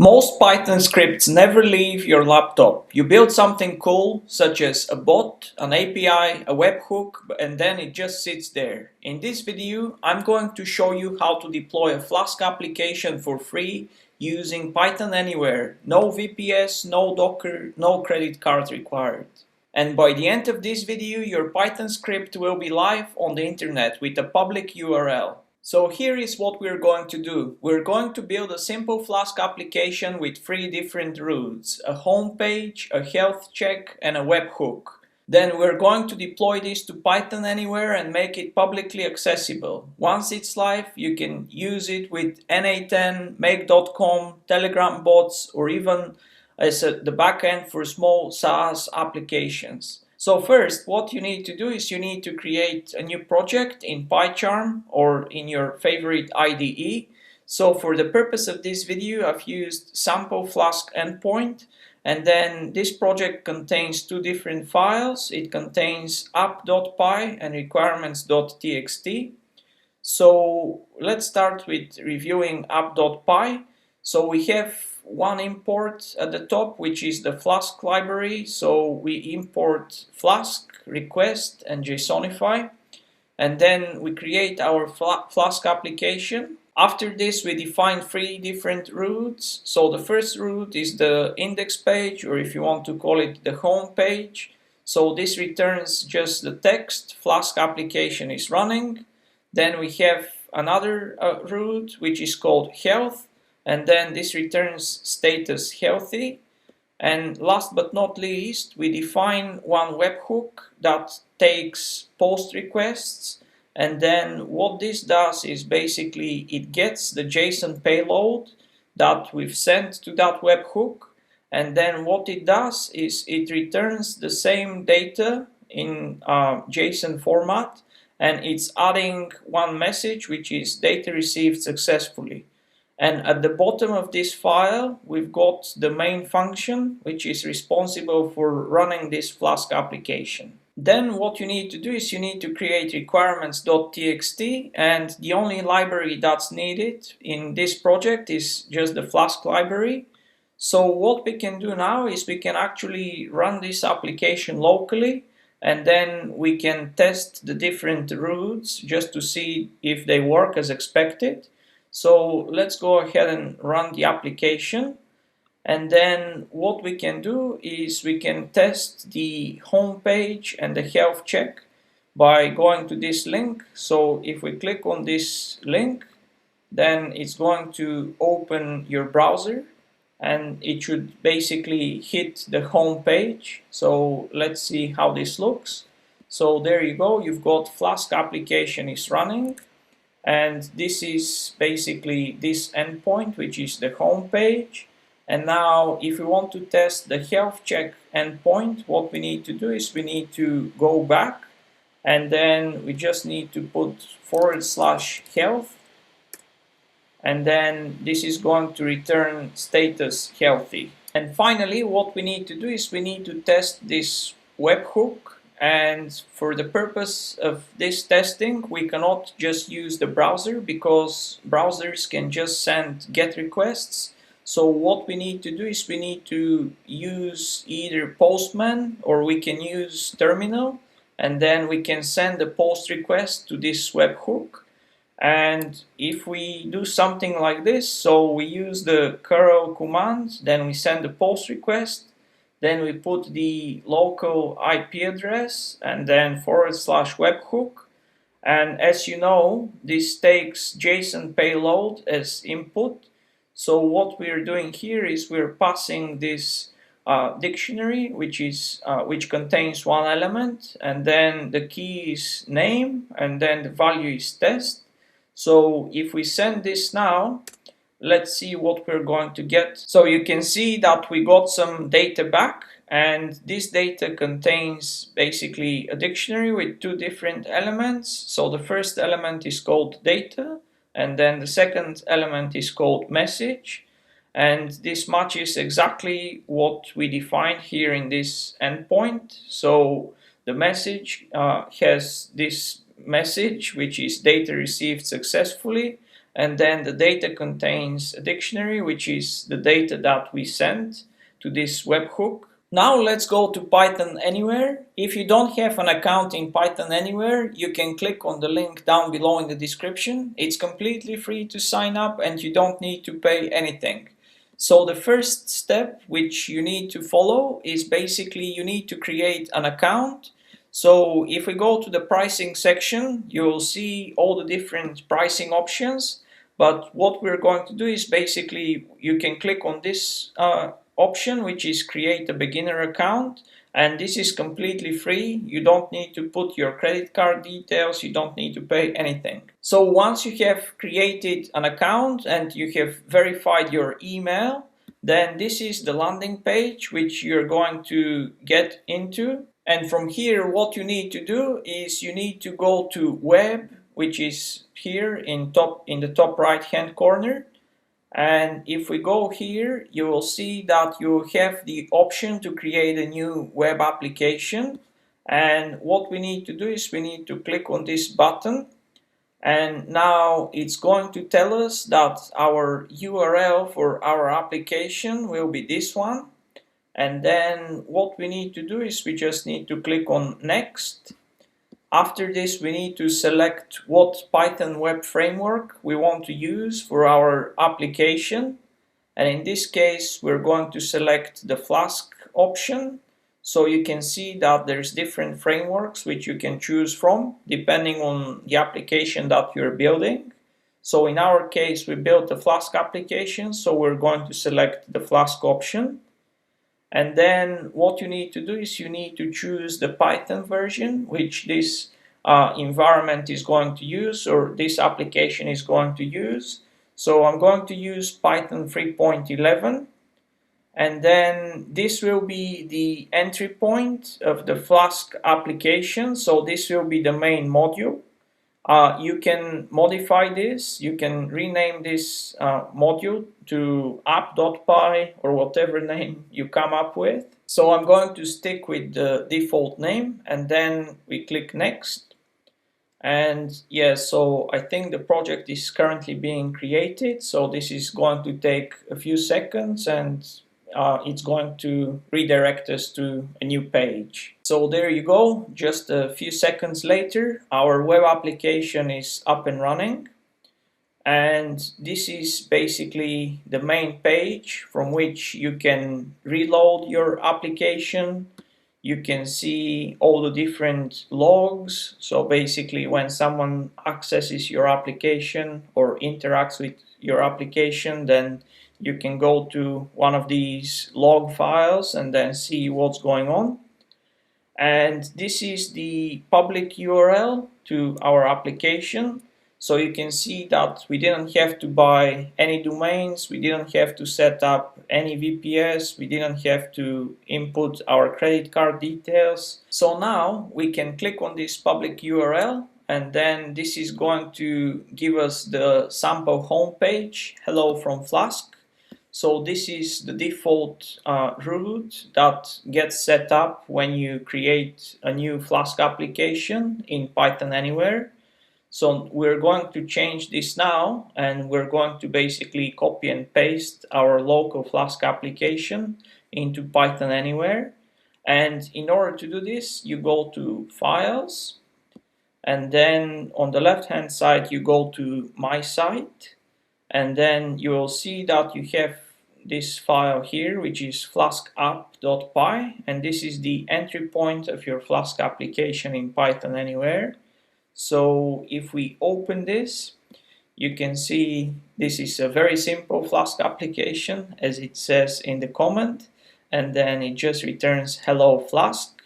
Most Python scripts never leave your laptop. You build something cool, such as a bot, an API, a webhook, and then it just sits there. In this video, I'm going to show you how to deploy a Flask application for free using PythonAnywhere. No VPS, no Docker, no credit card required. And by the end of this video, your Python script will be live on the internet with a public URL. So here is what we're going to do. We're going to build a simple Flask application with 3 different routes: a home page, a health check, and a webhook. Then we're going to deploy this to PythonAnywhere and make it publicly accessible. Once it's live, you can use it with NA10, Make.com, Telegram bots, or even as the backend for small SaaS applications. So first, what you need to do is you need to create a new project in PyCharm or in your favorite IDE. So for the purpose of this video, I've used sample Flask endpoint, and then this project contains 2 different files. It contains app.py and requirements.txt. So let's start with reviewing app.py. So we have one import at the top, which is the Flask library. So we import Flask, request, and JSONify, and then we create our Flask application. After this, we define 3 different routes. So the first route is the index page, or if you want to call it the home page. So this returns just the text, Flask application is running. Then we have another route, which is called health, and then this returns status healthy. And last but not least, we define one webhook that takes post requests, and then what this does is basically it gets the JSON payload that we've sent to that webhook, and then what it does is it returns the same data in JSON format, and it's adding one message, which is data received successfully. And at the bottom of this file, we've got the main function, which is responsible for running this Flask application. Then what you need to do is you need to create requirements.txt, and the only library that's needed in this project is just the Flask library. So what we can do now is we can actually run this application locally, and then we can test the different routes just to see if they work as expected. So let's go ahead and run the application, and then what we can do is we can test the home page and the health check by going to this link. So if we click on this link, then it's going to open your browser and it should basically hit the home page. So let's see how this looks. So there you go, you've got Flask application is running. And this is basically this endpoint, which is the home page. And now if we want to test the health check endpoint, what we need to do is we need to go back, and then we just need to put /health, and then this is going to return status healthy. And finally, what we need to do is we need to test this webhook. And for the purpose of this testing, we cannot just use the browser because browsers can just send GET requests. So what we need to do is we need to use either Postman or we can use Terminal, and then we can send a post request to this webhook. And if we do something like this, so we use the curl command, then we send a post request. Then we put the local IP address and then /webhook. And as you know, this takes JSON payload as input. So what we're doing here is we're passing this dictionary, which contains one element, and then the key is name, and then the value is test. So if we send this now, let's see what we're going to get. So you can see that we got some data back, and this data contains basically a dictionary with 2 different elements. So the first element is called data, and then the second element is called message. And this matches exactly what we defined here in this endpoint. So the message has this message, which is data received successfully. and then the data contains a dictionary, which is the data that we sent to this webhook. Now let's go to PythonAnywhere. If you don't have an account in PythonAnywhere, you can click on the link down below in the description. It's completely free to sign up and you don't need to pay anything. So the first step which you need to follow is basically you need to create an account. So if we go to the pricing section, you'll see all the different pricing options. But what we're going to do is basically you can click on this option, which is create a beginner account, and this is completely free. You don't need to put your credit card details, you don't need to pay anything. So once you have created an account and you have verified your email, then this is the landing page which you're going to get into. And from here what you need to do is you need to go to web, which is here in the top right hand corner. And if we go here, you will see that you have the option to create a new web application. And what we need to do is we need to click on this button. And now it's going to tell us that our URL for our application will be this one. And then what we need to do is we just need to click on next. After this, we need to select what Python web framework we want to use for our application. And in this case, we're going to select the Flask option. So you can see that there's different frameworks which you can choose from depending on the application that you're building. So in our case, we built a Flask application, so we're going to select the Flask option. And then what you need to do is you need to choose the Python version which this environment is going to use, or this application is going to use. So I'm going to use Python 3.11, and then this will be the entry point of the Flask application. So this will be the main module. You can modify this, you can rename this module to app.py or whatever name you come up with. So I'm going to stick with the default name, and then we click next. And yeah, so I think the project is currently being created, so this is going to take a few seconds, and it's going to redirect us to a new page. So there you go, just a few seconds later, our web application is up and running. And this is basically the main page from which you can reload your application. You can see all the different logs. So basically when someone accesses your application or interacts with your application, then you can go to one of these log files and then see what's going on. And this is the public URL to our application. So you can see that we didn't have to buy any domains, we didn't have to set up any VPS, we didn't have to input our credit card details. So now we can click on this public URL, and then this is going to give us the sample homepage, hello from Flask. So this is the default route that gets set up when you create a new Flask application in PythonAnywhere. So we're going to change this now, and we're going to basically copy and paste our local Flask application into PythonAnywhere. And in order to do this, you go to Files, and then on the left hand side you go to My Site, and then you will see that you have this file here, which is flaskapp.py, and this is the entry point of your Flask application in PythonAnywhere. So if we open this, you can see this is a very simple Flask application, as it says in the comment, and then it just returns hello Flask.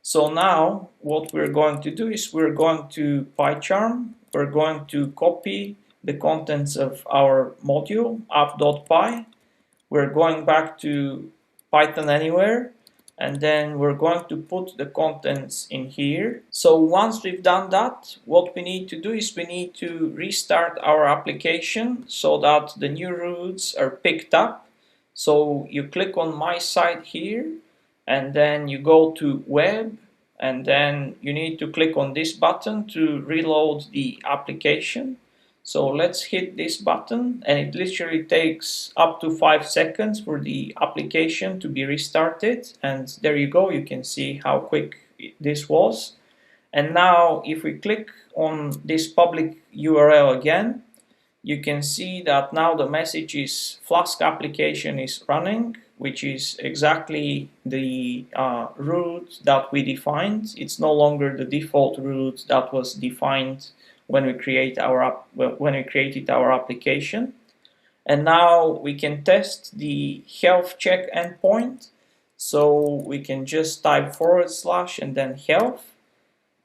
So now what we're going to do is we're going to PyCharm, we're going to copy the contents of our module app.py, we're going back to PythonAnywhere, and then we're going to put the contents in here. So once we've done that, what we need to do is we need to restart our application so that the new routes are picked up. So you click on My Site here, and then you go to Web, and then you need to click on this button to reload the application. So let's hit this button, and it literally takes up to 5 seconds for the application to be restarted. And there you go, you can see how quick this was. And now if we click on this public URL again, you can see that now the message is Flask application is running, which is exactly the route that we defined. It's no longer the default route that was defined when we created our application. And now we can test the health check endpoint. So we can just type / and then health.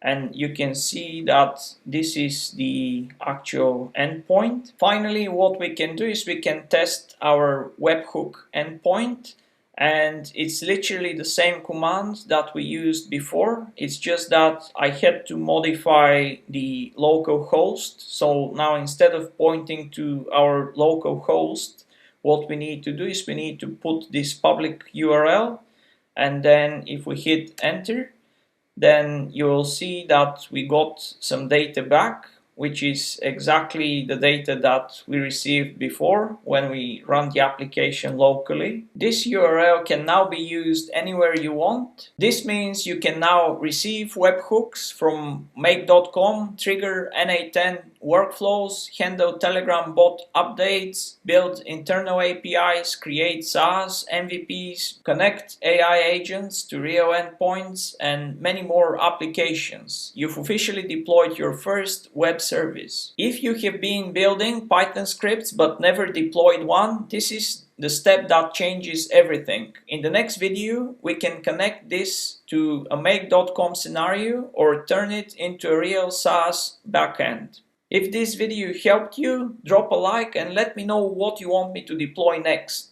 And you can see that this is the actual endpoint. Finally, what we can do is we can test our webhook endpoint, and it's literally the same command that we used before. It's just that I had to modify the local host. So now instead of pointing to our local host, what we need to do is we need to put this public URL, and then if we hit enter, then you will see that we got some data back, which is exactly the data that we received before when we run the application locally. This URL can now be used anywhere you want. This means you can now receive webhooks from make.com, trigger NA10 workflows, handle Telegram bot updates, build internal APIs, create SaaS MVPs, connect AI agents to real endpoints, and many more applications. You've officially deployed your first web service. If you have been building Python scripts but never deployed one, this is the step that changes everything. In the next video, we can connect this to a make.com scenario or turn it into a real SaaS backend. If this video helped you, drop a like and let me know what you want me to deploy next.